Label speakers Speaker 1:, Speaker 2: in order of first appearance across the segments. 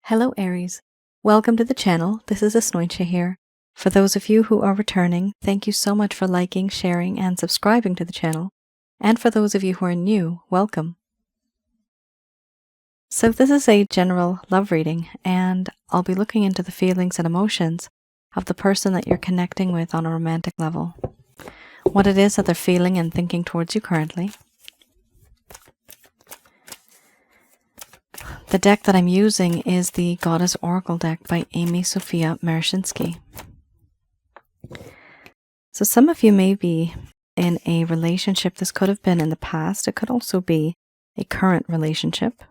Speaker 1: Hello Aries, welcome to the channel. This is Asnointia here. For those of you who are returning, thank you so much for liking, sharing, and subscribing to the channel. And for those of you who are new, welcome. So this is a general love reading, and I'll be looking into the feelings and emotions of the person that you're connecting with on a romantic level. What it is that they're feeling and thinking towards you currently. The deck that I'm using is the Goddess Oracle deck by Amy Sophia Mereshinsky. So some of you may be in a relationship. This could have been in the past. It could also be a current relationship.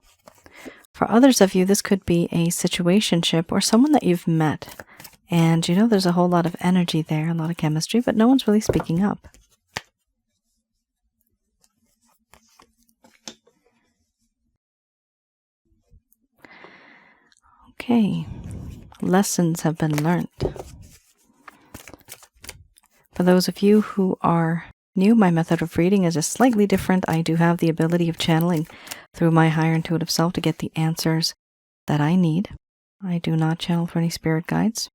Speaker 1: For others of you, this could be a situationship or someone that you've met. And you know there's a whole lot of energy there, a lot of chemistry, but no one's really speaking up. Okay, lessons have been learned. For those of you who are new, my method of reading is just slightly different. I do have the ability of channeling through my higher intuitive self to get the answers that I need. I do not channel for any spirit guides.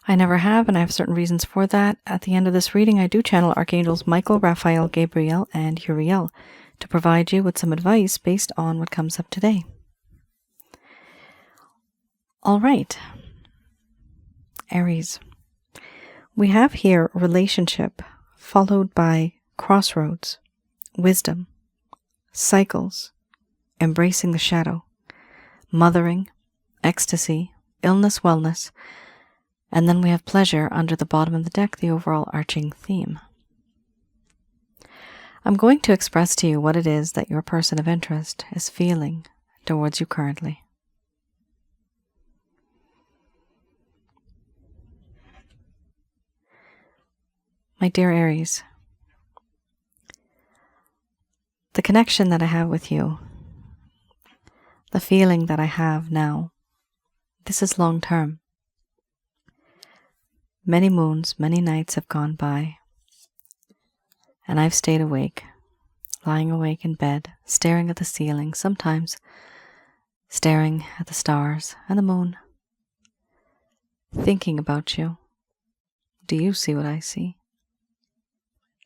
Speaker 1: I never have, and I have certain reasons for that. At the end of this reading, I do channel Archangels Michael, Raphael, Gabriel, and Uriel to provide you with some advice based on what comes up today. All right, Aries. We have here relationship followed by crossroads, wisdom, cycles, embracing the shadow, mothering, ecstasy, illness, wellness, and then we have pleasure under the bottom of the deck, the overall arching theme. I'm going to express to you what it is that your person of interest is feeling towards you currently. My dear Aries, the connection that I have with you, the feeling that I have now, this is long term. Many moons, many nights have gone by, and I've stayed awake, lying awake in bed, staring at the ceiling, sometimes staring at the stars and the moon, thinking about you. Do you see what I see?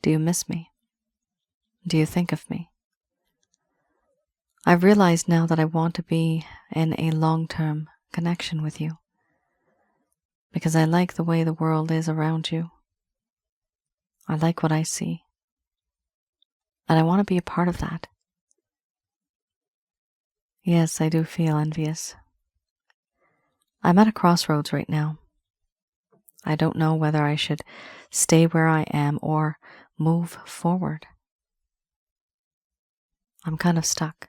Speaker 1: Do you miss me? Do you think of me? I've realized now that I want to be in a long-term connection with you, because I like the way the world is around you. I like what I see. And I want to be a part of that. Yes, I do feel envious. I'm at a crossroads right now. I don't know whether I should stay where I am or move forward. I'm kind of stuck.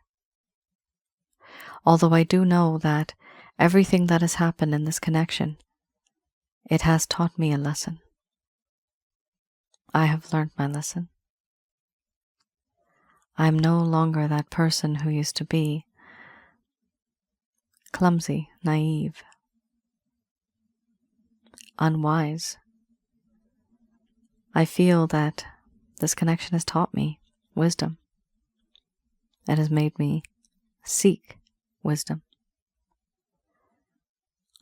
Speaker 1: Although I do know that everything that has happened in this connection, it has taught me a lesson. I have learned my lesson. I'm no longer that person who used to be clumsy, naive, unwise. I feel that this connection has taught me wisdom. It has made me seek wisdom.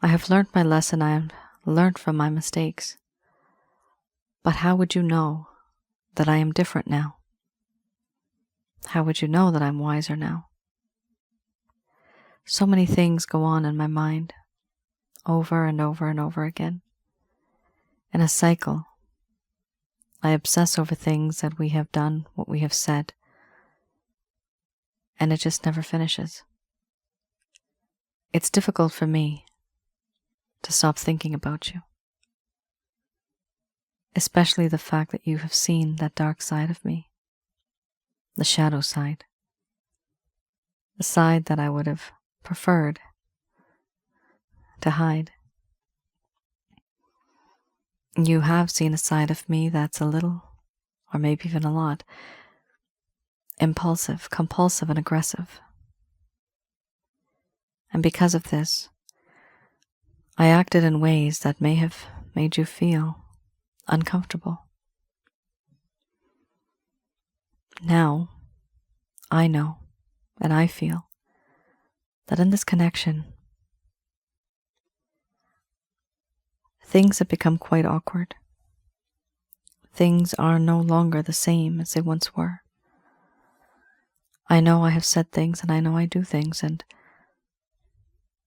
Speaker 1: I have learned my lesson. I have learned from my mistakes. But how would you know that I am different now? How would you know that I'm wiser now? So many things go on in my mind, over and over and over again. In a cycle, I obsess over things that we have done, what we have said, and it just never finishes. It's difficult for me to stop thinking about you. Especially the fact that you have seen that dark side of me, the shadow side, the side that I would have preferred to hide. You have seen a side of me that's a little, or maybe even a lot, impulsive, compulsive, and aggressive. And because of this, I acted in ways that may have made you feel uncomfortable. Now, I know and I feel that in this connection, things have become quite awkward. Things are no longer the same as they once were. I know I have said things and I know I do things, and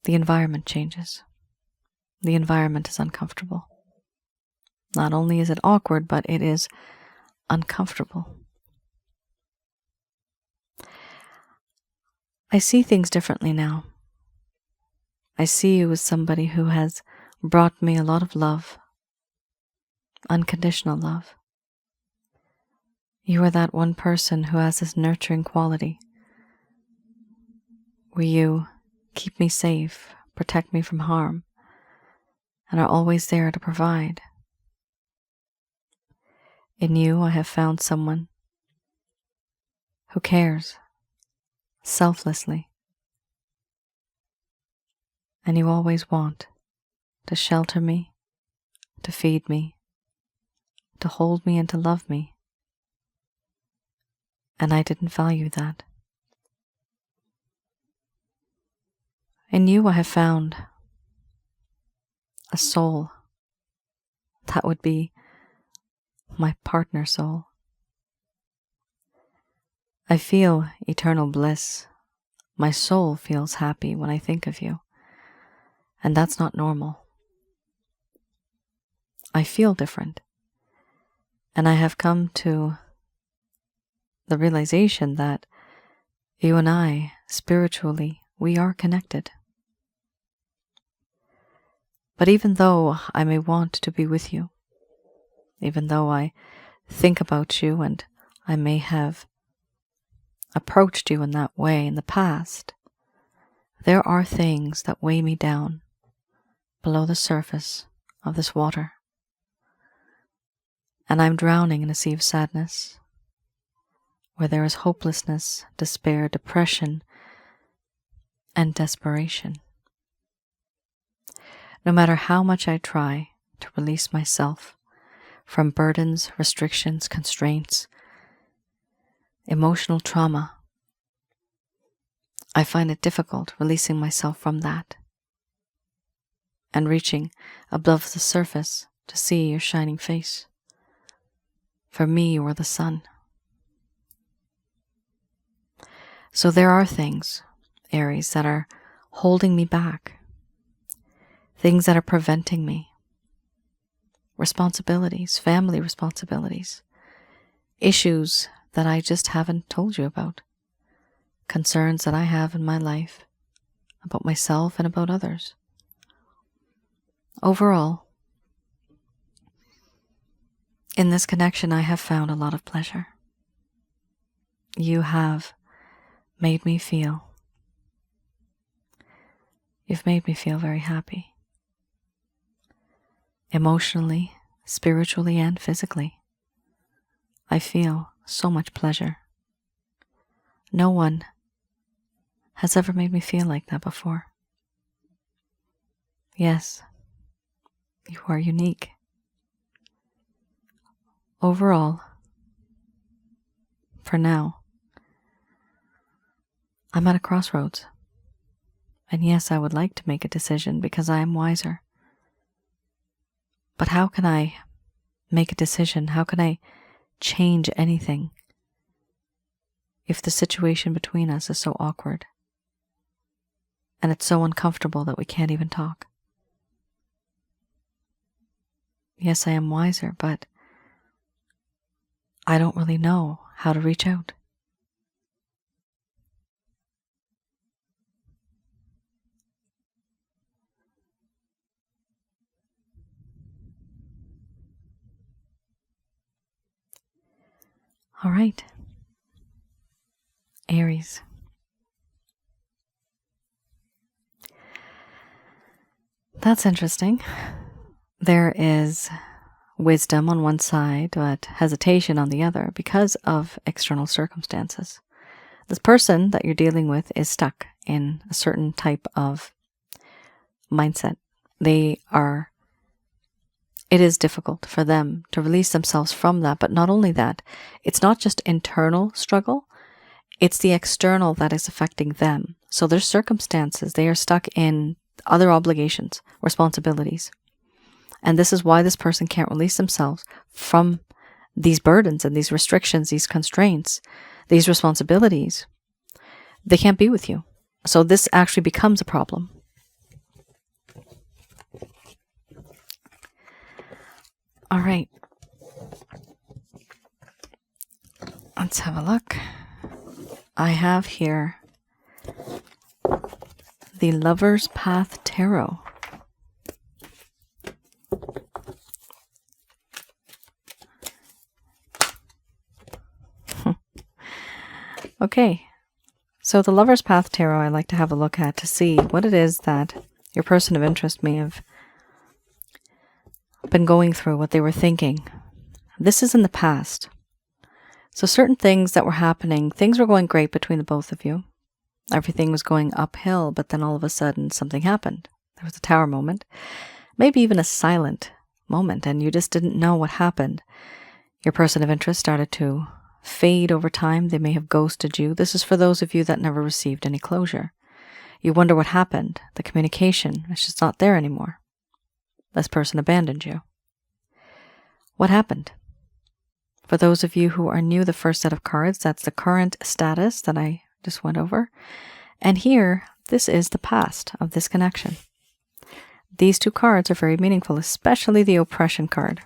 Speaker 1: the environment changes. The environment is uncomfortable. Not only is it awkward, but it is uncomfortable. I see things differently now. I see you as somebody who has brought me a lot of love, unconditional love. You are that one person who has this nurturing quality where you keep me safe, protect me from harm, and are always there to provide. In you, I have found someone who cares selflessly, and you always want to shelter me, to feed me, to hold me and to love me. And I didn't value that. In you, I have found a soul that would be my partner soul. I feel eternal bliss. My soul feels happy when I think of you. And that's not normal. I feel different. And I have come to the realization that you and I, spiritually, we are connected. But even though I may want to be with you, even though I think about you and I may have approached you in that way in the past, there are things that weigh me down below the surface of this water. And I'm drowning in a sea of sadness, where there is hopelessness, despair, depression, and desperation. No matter how much I try to release myself from burdens, restrictions, constraints, emotional trauma, I find it difficult releasing myself from that and reaching above the surface to see your shining face. For me, you are the sun. So there are things, Aries, that are holding me back, things that are preventing me, responsibilities, family responsibilities, issues that I just haven't told you about, concerns that I have in my life about myself and about others. Overall, in this connection, I have found a lot of pleasure. You have made me feel. You've made me feel very happy. Emotionally, spiritually, and physically. I feel so much pleasure. No one has ever made me feel like that before. Yes, you are unique. Overall, for now, I'm at a crossroads. And yes, I would like to make a decision because I am wiser. But how can I make a decision? How can I change anything if the situation between us is so awkward and it's so uncomfortable that we can't even talk? Yes, I am wiser, but I don't really know how to reach out. All right, Aries. That's interesting. There is wisdom on one side, but hesitation on the other because of external circumstances. This person that you're dealing with is stuck in a certain type of mindset. They are it is difficult for them to release themselves from that. But not only that, it's not just internal struggle, it's the external that is affecting them. So their circumstances, they are stuck in other obligations, responsibilities. And this is why this person can't release themselves from these burdens and these restrictions, these constraints, these responsibilities. They can't be with you. So this actually becomes a problem. All right. Let's have a look. I have here the Lover's Path Tarot. Okay. So the Lover's Path Tarot I like to have a look at to see what it is that your person of interest may have been going through, what they were thinking. This is in the past. So certain things that were happening, things were going great between the both of you. Everything was going uphill, but then all of a sudden something happened. There was a tower moment, maybe even a silent moment, and you just didn't know what happened. Your person of interest started to fade over time. They may have ghosted you. This is for those of you that never received any closure. You wonder what happened. The communication is just not there anymore. This person abandoned you. What happened? For those of you who are new, the first set of cards, that's the current status that I just went over. And here, this is the past of this connection. These two cards are very meaningful, especially the oppression card.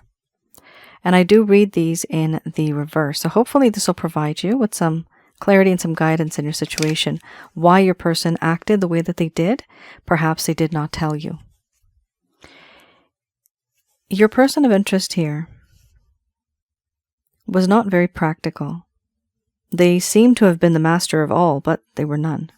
Speaker 1: And I do read these in the reverse. So hopefully this will provide you with some clarity and some guidance in your situation. Why your person acted the way that they did. Perhaps they did not tell you. Your person of interest here was not very practical. They seem to have been the master of all, but they were none.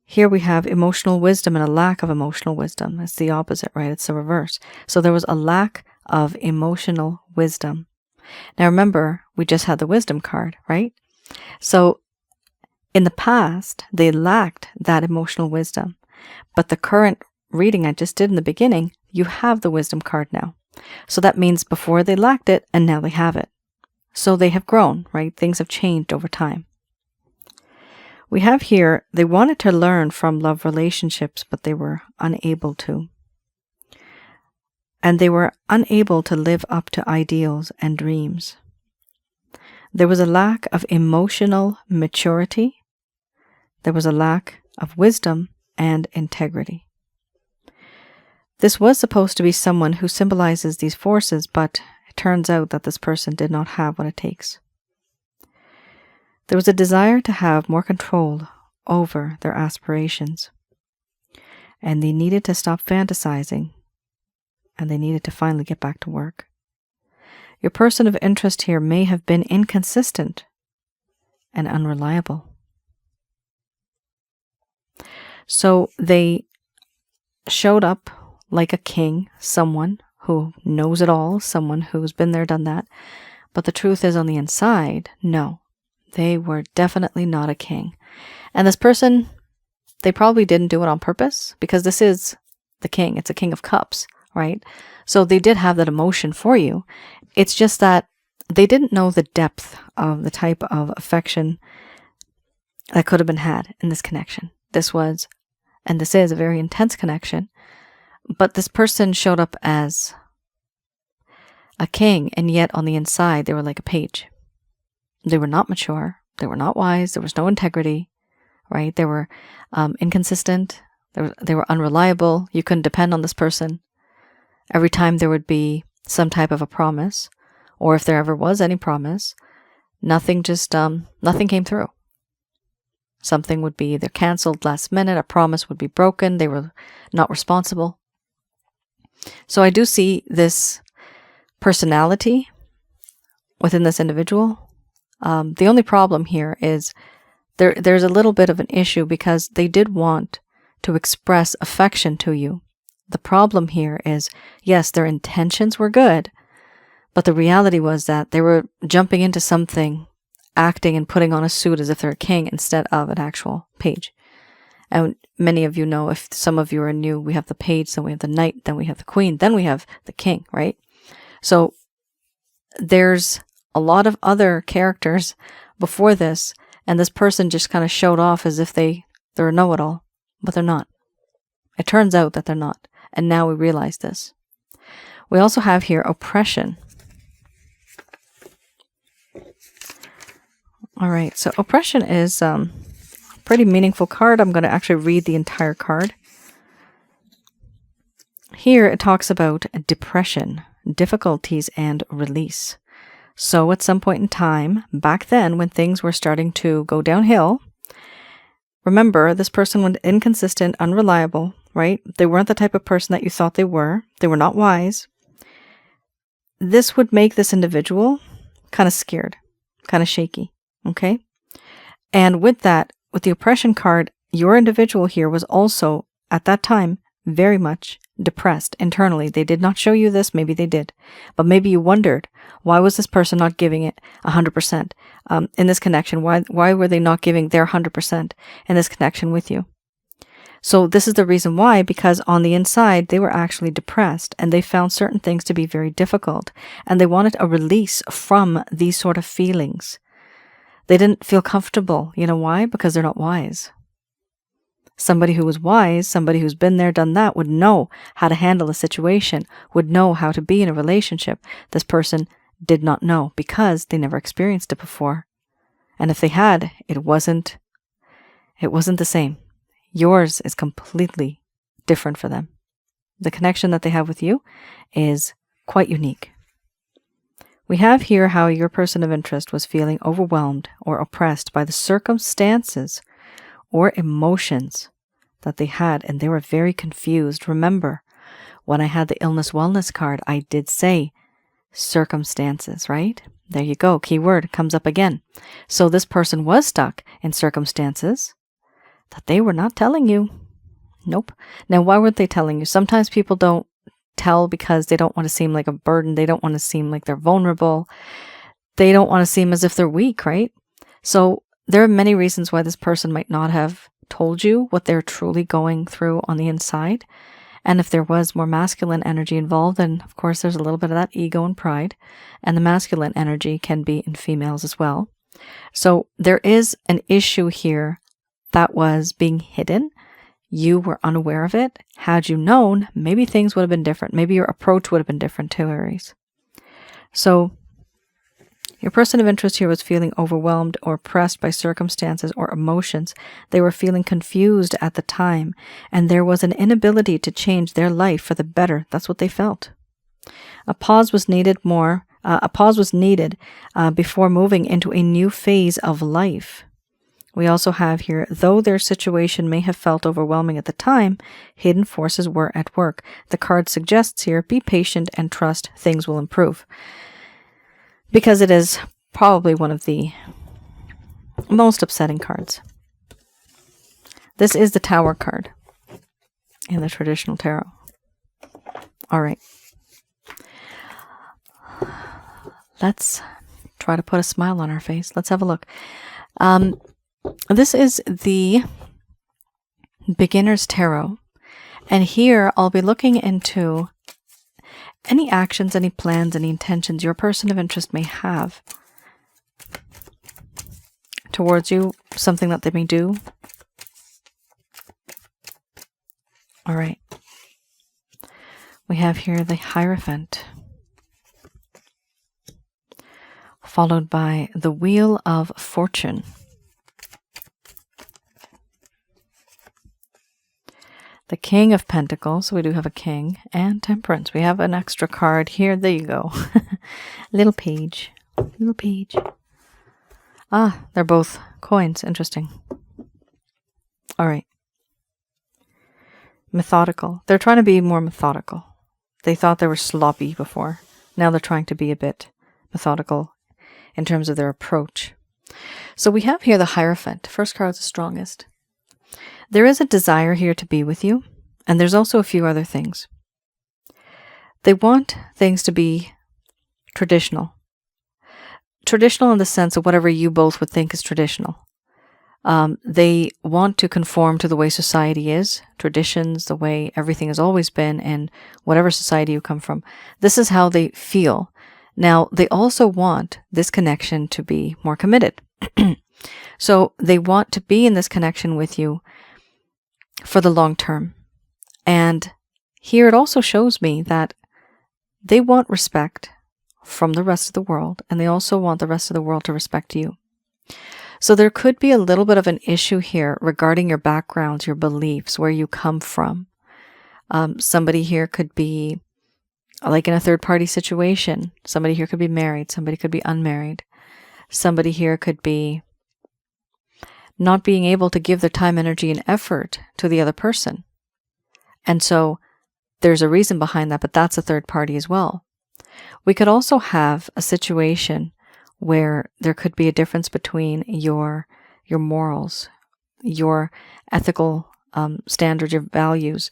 Speaker 1: Here we have emotional wisdom and a lack of emotional wisdom. It's the opposite, right? It's the reverse. So there was a lack of emotional wisdom. Now remember, we just had the wisdom card, right? So in the past, they lacked that emotional wisdom. But the current reading I just did in the beginning, you have the wisdom card now. So that means before they lacked it, and now they have it. So they have grown, right? Things have changed over time. We have here, they wanted to learn from love relationships, but they were unable to. And they were unable to live up to ideals and dreams. There was a lack of emotional maturity. There was a lack of wisdom and integrity. This was supposed to be someone who symbolizes these forces, but it turns out that this person did not have what it takes. There was a desire to have more control over their aspirations, and they needed to stop fantasizing, and they needed to finally get back to work. Your person of interest here may have been inconsistent and unreliable. So they showed up like a king, someone who knows it all, someone who's been there, done that. But the truth is on the inside, no, they were definitely not a king. And this person, they probably didn't do it on purpose because this is the king. It's a king of cups, right? So they did have that emotion for you. It's just that they didn't know the depth of the type of affection that could have been had in this connection. This was, and this is a very intense connection. But this person showed up as a king, and yet on the inside, they were like a page. They were not mature. They were not wise. There was no integrity, right? They were inconsistent. They were unreliable. You couldn't depend on this person. Every time there would be some type of a promise, or if there ever was any promise, nothing came through. Something would be either canceled last minute, a promise would be broken, they were not responsible. So I do see this personality within this individual. The only problem here is there's a little bit of an issue because they did want to express affection to you. The problem here is, yes, their intentions were good, but the reality was that they were jumping into something, acting and putting on a suit as if they're a king instead of an actual page. And many of you know, if some of you are new, we have the page, then we have the knight, then we have the queen, then we have the king, right? So there's a lot of other characters before this, and this person just kind of showed off as if they're a know-it-all, but they're not. It turns out that they're not, and now we realize this. We also have here oppression. All right, so oppression is a pretty meaningful card. I'm going to actually read the entire card. Here it talks about depression, difficulties, and release. So at some point in time, back then when things were starting to go downhill, remember, this person was inconsistent, unreliable, right? They weren't the type of person that you thought they were. They were not wise. This would make this individual kind of scared, kind of shaky, okay? And with that, with the oppression card, your individual here was also, at that time, very much depressed internally. They did not show you this. Maybe they did. But maybe you wondered, why was this person not giving it 100% in this connection? Why were they not giving their 100% in this connection with you? So this is the reason why, because on the inside, they were actually depressed and they found certain things to be very difficult and they wanted a release from these sort of feelings. They didn't feel comfortable. You know why? Because they're not wise. Somebody who was wise, somebody who's been there, done that, would know how to handle a situation, would know how to be in a relationship. This person did not know because they never experienced it before. And if they had, it wasn't the same. Yours is completely different for them. The connection that they have with you is quite unique. We have here how your person of interest was feeling overwhelmed or oppressed by the circumstances or emotions that they had, and they were very confused. Remember, when I had the illness wellness card, I did say circumstances, right? There you go. Keyword comes up again. So this person was stuck in circumstances that they were not telling you. Nope. Now, why weren't they telling you? Sometimes people don't tell because they don't want to seem like a burden. They don't want to seem like they're vulnerable. They don't want to seem as if they're weak, right? So there are many reasons why this person might not have told you what they're truly going through on the inside. And if there was more masculine energy involved, then of course there's a little bit of that ego and pride. And the masculine energy can be in females as well. So there is an issue here that was being hidden. You were unaware of it. Had you known, maybe things would have been different. Maybe your approach would have been different too, Aries. So your person of interest here was feeling overwhelmed or oppressed by circumstances or emotions. They were feeling confused at the time, and there was an inability to change their life for the better. That's what they felt. A pause was needed before moving into a new phase of life. We also have here, though their situation may have felt overwhelming at the time, hidden forces were at work. The card suggests here, be patient and trust things will improve. Because it is probably one of the most upsetting cards. This is the Tower card in the traditional tarot. All right. Let's try to put a smile on our face. Let's have a look. This is the Beginner's Tarot. And here I'll be looking into any actions, any plans, any intentions your person of interest may have towards you, something that they may do. All right. We have here the Hierophant, followed by the Wheel of Fortune. The King of Pentacles, so we do have a King, and Temperance. We have an extra card here. There you go. Little page. Little page. Ah, they're both coins. Interesting. All right. Methodical. They're trying to be more methodical. They thought they were sloppy before. Now they're trying to be a bit methodical in terms of their approach. So we have here the Hierophant. First card is the strongest. There is a desire here to be with you, and there's also a few other things. They want things to be traditional. Traditional in the sense of whatever you both would think is traditional. They want to conform to the way society is, traditions, the way everything has always been in whatever society you come from. This is how they feel. Now, they also want this connection to be more committed. So they want to be in this connection with you for the long term. And here it also shows me that they want respect from the rest of the world, and they also want the rest of the world to respect you. So there could be a little bit of an issue here regarding your backgrounds, your beliefs, where you come from. Somebody here could be like in a third-party situation. Somebody here could be married. Somebody could be unmarried. Somebody here could be not being able to give their time, energy, and effort to the other person. And so there's a reason behind that, but that's a third party as well. We could also have a situation where there could be a difference between your morals, your ethical standards, your values,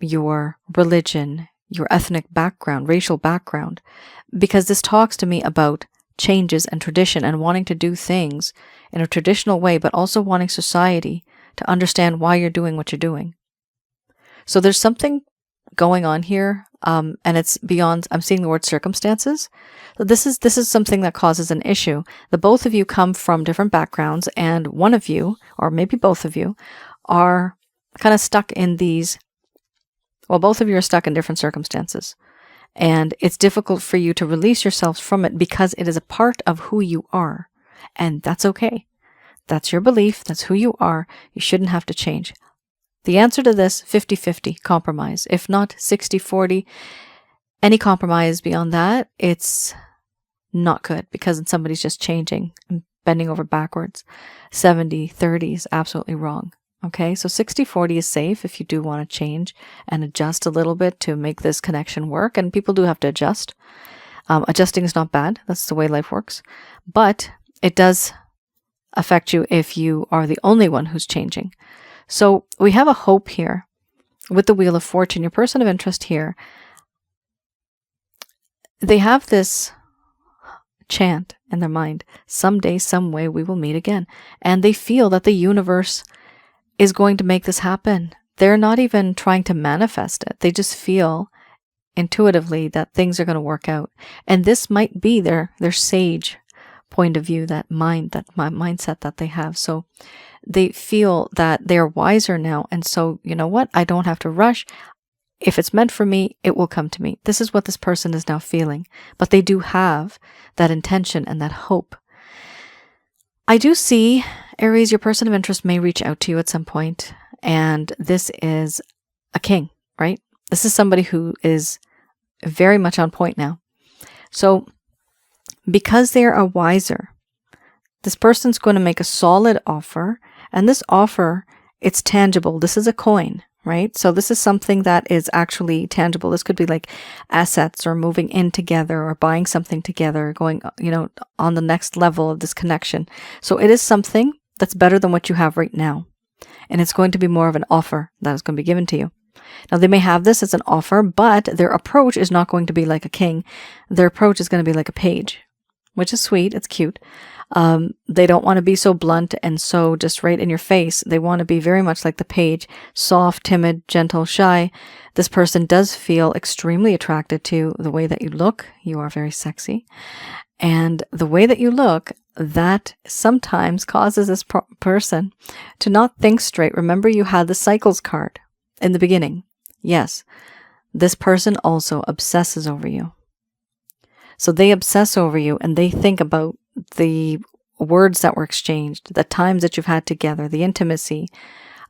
Speaker 1: your religion, your ethnic background, racial background, because this talks to me about changes and tradition and wanting to do things in a traditional way, but also wanting society to understand why you're doing what you're doing. So there's something going on here, and it's beyond, I'm seeing the word circumstances. So this is something that causes an issue. The both of you come from different backgrounds, and one of you, or maybe both of you, are kind of stuck in these, well, both of you are stuck in different circumstances. And it's difficult for you to release yourselves from it because it is a part of who you are. And that's okay. That's your belief. That's who you are. You shouldn't have to change. The answer to this, 50-50, compromise. If not 60-40, any compromise beyond that, it's not good because somebody's just changing and bending over backwards. 70-30 is absolutely wrong. Okay, so 60-40 is safe if you do want to change and adjust a little bit to make this connection work. And people do have to adjust. Adjusting is not bad. That's the way life works. But it does affect you if you are the only one who's changing. So we have a hope here with the Wheel of Fortune. Your person of interest here, they have this chant in their mind, someday, some way we will meet again. And they feel that the universe is going to make this happen. They're not even trying to manifest it. They just feel intuitively that things are going to work out. And this might be their sage point of view, that mindset that they have. So they feel that they're wiser now. And so, you know what? I don't have to rush. If it's meant for me, it will come to me. This is what this person is now feeling. But they do have that intention and that hope. I do see, Aries, your person of interest may reach out to you at some point, and this is a king, right? This is somebody who is very much on point now. So because they are wiser, this person's going to make a solid offer, and this offer, it's tangible. This is a coin, right? So this is something that is actually tangible. This could be like assets or moving in together or buying something together, going, on the next level of this connection. So it is something that's better than what you have right now. And it's going to be more of an offer that is going to be given to you. Now, they may have this as an offer, but their approach is not going to be like a king. Their approach is going to be like a page, which is sweet. It's cute. They don't want to be so blunt and so just right in your face. They want to be very much like the page, soft, timid, gentle, shy. This person does feel extremely attracted to the way that you look. You are very sexy. And the way that you look, that sometimes causes this person to not think straight. Remember, you had the cycles card in the beginning. Yes, this person also obsesses over you. So they obsess over you and they think about the words that were exchanged, the times that you've had together, the intimacy,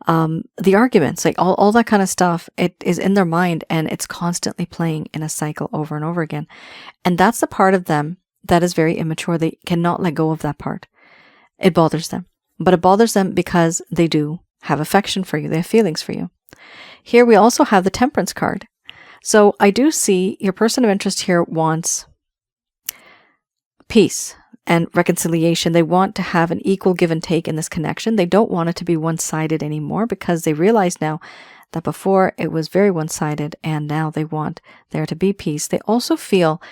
Speaker 1: the arguments, like all that kind of stuff. It is in their mind and it's constantly playing in a cycle over and over again. And that's the part of them that is very immature. They cannot let go of that part. It bothers them. But it bothers them because they do have affection for you. They have feelings for you. Here we also have the Temperance card. So I do see your person of interest here wants peace and reconciliation. They want to have an equal give and take in this connection. They don't want it to be one-sided anymore because they realize now that before it was very one-sided and now they want there to be peace. They also feel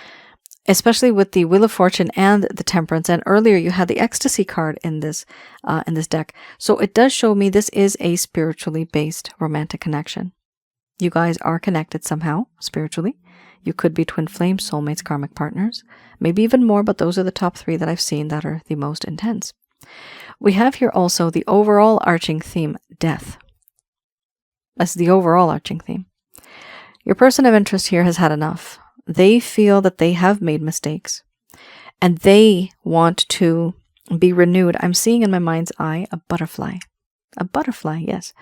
Speaker 1: especially with the Wheel of Fortune and the Temperance. And earlier you had the Ecstasy card in this deck. So it does show me this is a spiritually based romantic connection. You guys are connected somehow spiritually. You could be twin flames, soulmates, karmic partners, maybe even more, but those are the top 3 that I've seen that are the most intense. We have here also the overall arching theme, death. That's the overall arching theme. Your person of interest here has had enough. They feel that they have made mistakes and they want to be renewed. I'm seeing in my mind's eye a butterfly. A butterfly, yes.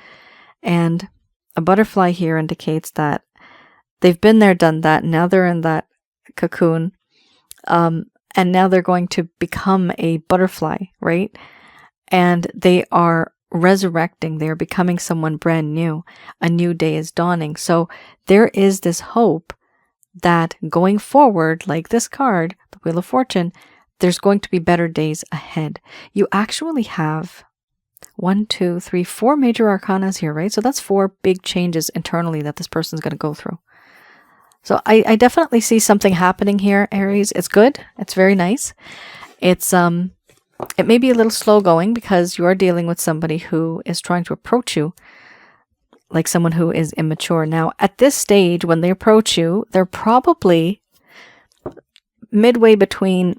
Speaker 1: And a butterfly here indicates that they've been there, done that. Now they're in that cocoon. And now they're going to become a butterfly, right? And they are resurrecting. They are becoming someone brand new. A new day is dawning. So there is this hope that going forward, like this card, the Wheel of Fortune, there's going to be better days ahead. You actually have 1, 2, 3, 4 major arcanas here, right? So that's 4 big changes internally that this person's going to go through. So I definitely see something happening here, Aries. It's good. It's very nice. It may be a little slow going because you are dealing with somebody who is trying to approach you like someone who is immature. Now, at this stage, when they approach you, they're probably midway between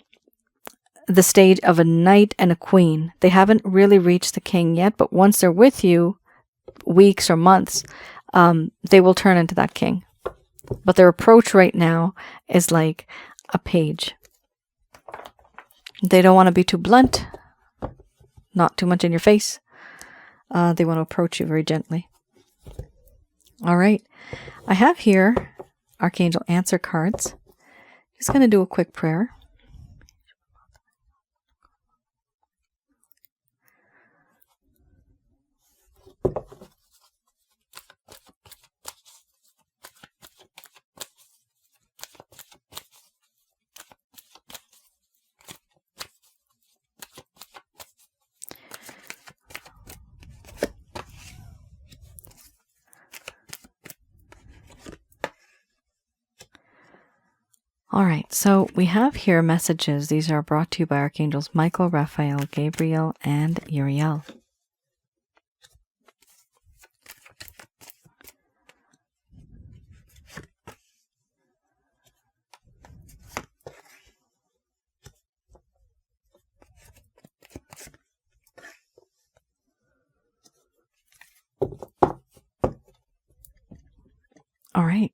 Speaker 1: the stage of a knight and a queen. They haven't really reached the king yet, but once they're with you, weeks or months, they will turn into that king. But their approach right now is like a page. They don't want to be too blunt, not too much in your face. They want to approach you very gently. All right. I have here Archangel answer cards. Just going to do a quick prayer. All right, so we have here messages. These are brought to you by Archangels Michael, Raphael, Gabriel, and Uriel. All right.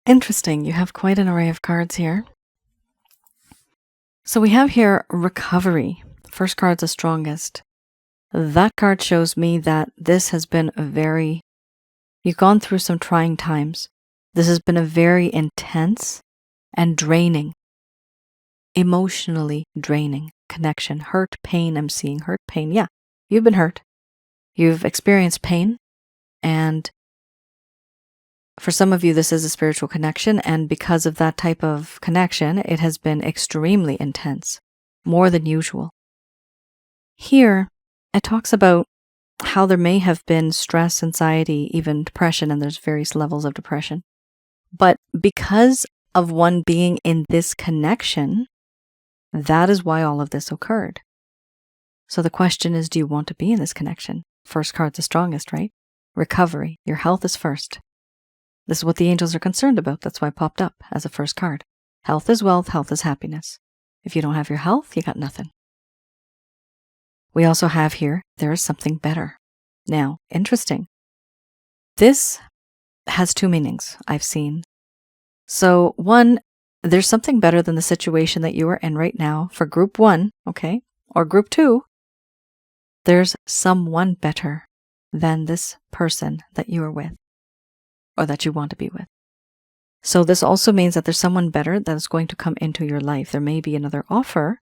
Speaker 1: Interesting. You have quite an array of cards here. So we have here recovery. First card's the strongest. That card shows me that this has been you've gone through some trying times. This has been a very intense and draining, emotionally draining connection. Hurt, pain, I'm seeing hurt, pain. Yeah, you've been hurt. You've experienced pain, and for some of you, this is a spiritual connection, and because of that type of connection, it has been extremely intense, more than usual. Here, it talks about how there may have been stress, anxiety, even depression, and there's various levels of depression. But because of one being in this connection, that is why all of this occurred. So the question is, do you want to be in this connection? First card's the strongest, right? Recovery. Your health is first. This is what the angels are concerned about. That's why it popped up as a first card. Health is wealth, health is happiness. If you don't have your health, you got nothing. We also have here, there is something better. Now, interesting. This has 2 meanings I've seen. So 1, there's something better than the situation that you are in right now for group 1, okay? Or group 2, there's someone better than this person that you are with, or that you want to be with. So this also means that there's someone better that is going to come into your life. There may be another offer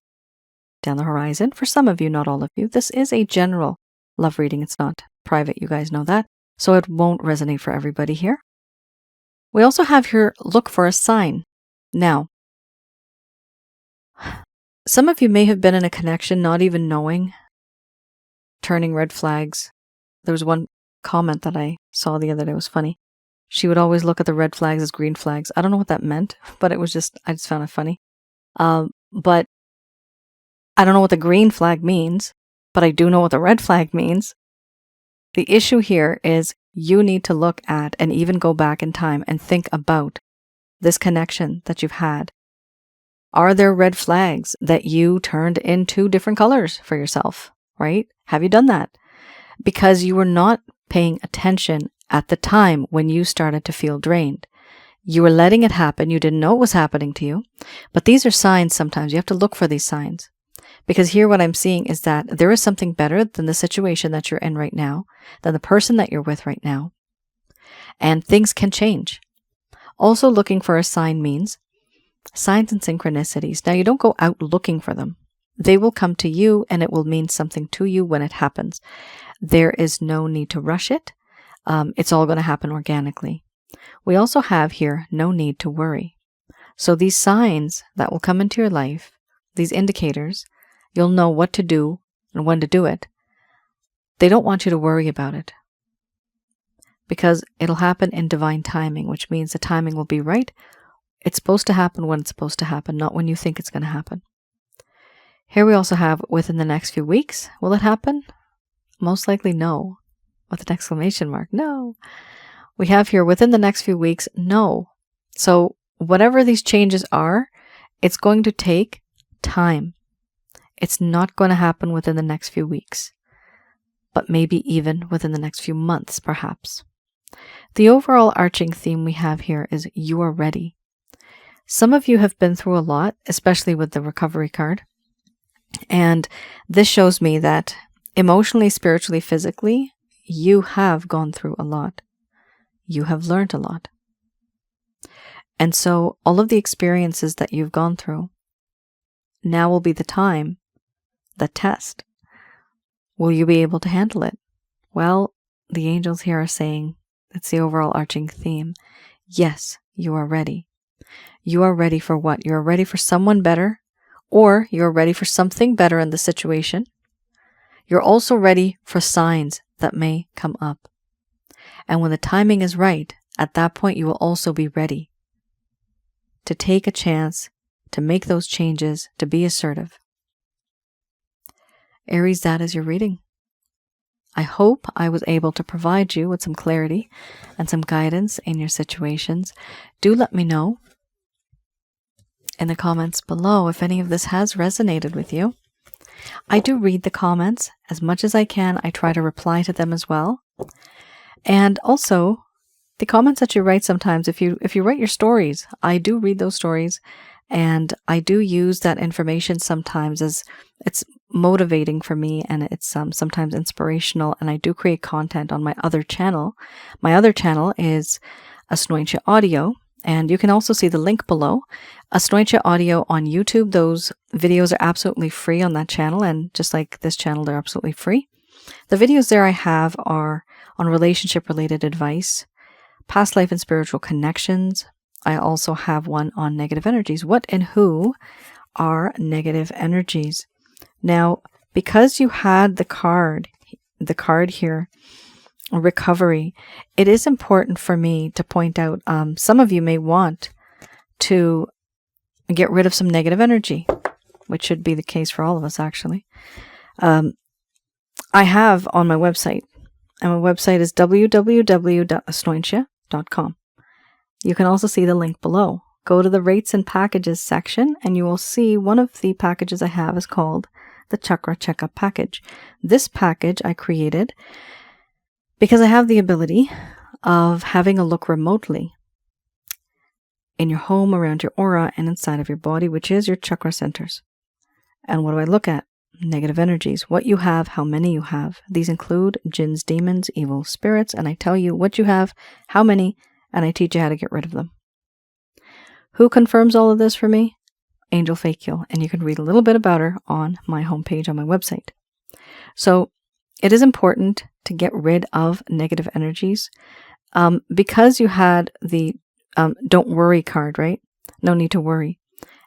Speaker 1: down the horizon. For some of you, not all of you. This is a general love reading. It's not private. You guys know that. So it won't resonate for everybody here. We also have here, look for a sign. Now, some of you may have been in a connection not even knowing, turning red flags. There was one comment that I saw the other day, it was funny. She would always look at the red flags as green flags. I don't know what that meant, but I just found it funny. But I don't know what the green flag means, but I do know what the red flag means. The issue here is you need to look at and even go back in time and think about this connection that you've had. Are there red flags that you turned into different colors for yourself, right? Have you done that? Because you were not paying attention at the time when you started to feel drained. You were letting it happen. You didn't know it was happening to you. But these are signs sometimes. You have to look for these signs. Because here what I'm seeing is that there is something better than the situation that you're in right now, than the person that you're with right now. And things can change. Also, looking for a sign means signs and synchronicities. Now, you don't go out looking for them. They will come to you and it will mean something to you when it happens. There is no need to rush it. It's all going to happen organically. We also have here no need to worry. So these signs that will come into your life, these indicators, you'll know what to do and when to do it. They don't want you to worry about it because it'll happen in divine timing, which means the timing will be right. It's supposed to happen when it's supposed to happen, not when you think it's going to happen. Here we also have within the next few weeks. Will it happen? Most likely no. With an exclamation mark. No. We have here within the next few weeks. No. So whatever these changes are, it's going to take time. It's not going to happen within the next few weeks, but maybe even within the next few months, perhaps. The overall arching theme we have here is you are ready. Some of you have been through a lot, especially with the recovery card. And this shows me that emotionally, spiritually, physically, you have gone through a lot. You have learned a lot. And so all of the experiences that you've gone through, now will be the time, the test. Will you be able to handle it? Well, the angels here are saying, that's the overall arching theme. Yes, you are ready. You are ready for what? You are ready for someone better, or you're ready for something better in the situation. You're also ready for signs that may come up. And when the timing is right, at that point you will also be ready to take a chance, to make those changes, to be assertive. Aries, that is your reading. I hope I was able to provide you with some clarity and some guidance in your situations. Do let me know in the comments below if any of this has resonated with you. I do read the comments as much as I can. I try to reply to them as well. And also, the comments that you write sometimes, if you write your stories, I do read those stories, and I do use that information sometimes as it's motivating for me, and it's sometimes inspirational, and I do create content on my other channel. My other channel is Asnointia Audio, and you can also see the link below. Asnointia Audio on YouTube. Those videos are absolutely free on that channel, and just like this channel, they're absolutely free. The videos there I have are on relationship-related advice, past life and spiritual connections. I also have one on negative energies. What and who are negative energies? Now, because you had the card here, recovery, it is important for me to point out, some of you may want to get rid of some negative energy, which should be the case for all of us, actually. I have on my website, and my website is www.asnointia.com. You can also see the link below. Go to the rates and packages section, and you will see one of the packages I have is called the Chakra Checkup Package. This package I created because I have the ability of having a look remotely in your home, around your aura, and inside of your body, which is your chakra centers. And what do I look at? Negative energies, what you have, how many you have. These include jinns, demons, evil spirits, and I tell you what you have, how many, and I teach you how to get rid of them. Who confirms all of this for me? Angel Fakil, and you can read a little bit about her on my homepage on my website. So it is important to get rid of negative energies. Because you had the don't worry card, right? No need to worry.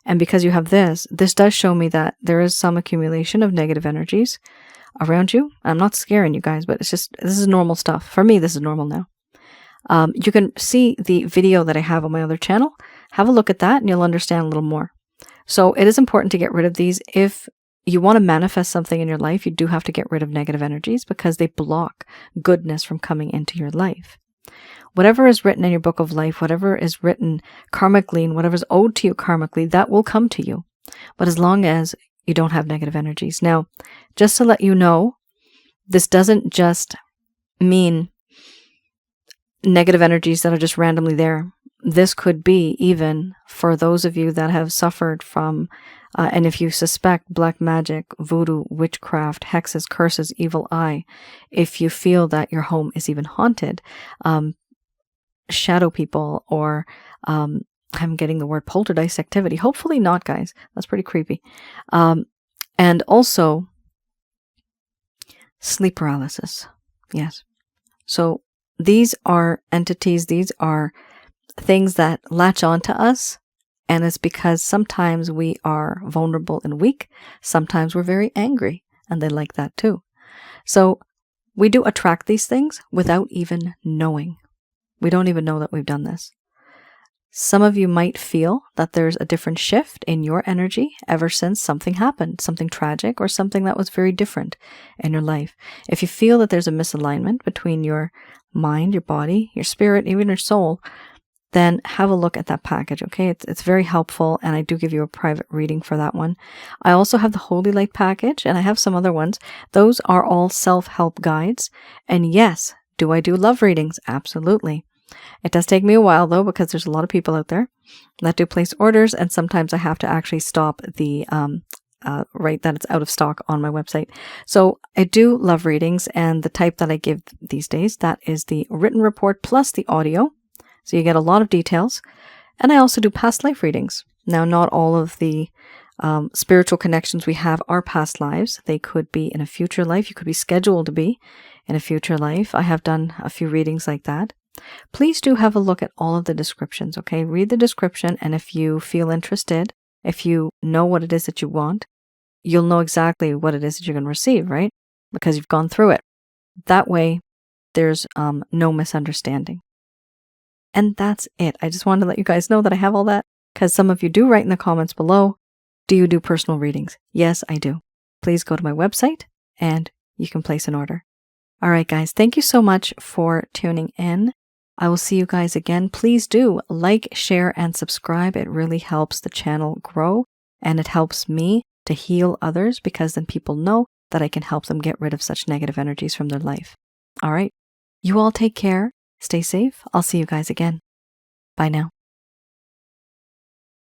Speaker 1: And because you have this does show me that there is some accumulation of negative energies around you. I'm not scaring you guys, but it's just, this is normal stuff. For me, this is normal now. You can see the video that I have on my other channel. Have a look at that and you'll understand a little more. So it is important to get rid of these. If you want to manifest something in your life, you do have to get rid of negative energies because they block goodness from coming into your life. Whatever is written in your book of life, whatever is written karmically and whatever is owed to you karmically, that will come to you. But as long as you don't have negative energies. Now, just to let you know, this doesn't just mean negative energies that are just randomly there. This could be even for those of you that have suffered from, and if you suspect black magic, voodoo, witchcraft, hexes, curses, evil eye, if you feel that your home is even haunted, shadow people, or I'm getting the word poltergeist activity. Hopefully not, guys. That's pretty creepy. And also sleep paralysis. Yes. So these are entities, these are things that latch on to us. And it's because sometimes we are vulnerable and weak. Sometimes we're very angry, and they like that too. So we do attract these things without even knowing. We don't even know that we've done this. Some of you might feel that there's a different shift in your energy ever since something happened, something tragic or something that was very different in your life. If you feel that there's a misalignment between your mind, your body, your spirit, even your soul, then have a look at that package, okay? It's very helpful, and I do give you a private reading for that one. I also have the Holy Light package, and I have some other ones. Those are all self-help guides. And yes, do I do love readings? Absolutely. It does take me a while, though, because there's a lot of people out there that do place orders, and sometimes I have to actually stop the right that it's out of stock on my website. So I do love readings, and the type that I give these days, that is the written report plus the audio. So you get a lot of details. And I also do past life readings. Now, not all of the spiritual connections we have are past lives. They could be in a future life. You could be scheduled to be in a future life. I have done a few readings like that. Please do have a look at all of the descriptions, okay? Read the description, and if you feel interested, if you know what it is that you want, you'll know exactly what it is that you're going to receive, right? Because you've gone through it. That way, there's no misunderstanding. And that's it. I just wanted to let you guys know that I have all that, because some of you do write in the comments below, do you do personal readings? Yes, I do. Please go to my website and you can place an order. All right, guys, thank you so much for tuning in. I will see you guys again. Please do like, share, and subscribe. It really helps the channel grow, and it helps me to heal others, because then people know that I can help them get rid of such negative energies from their life. All right. You all take care. Stay safe. I'll see you guys again. Bye now.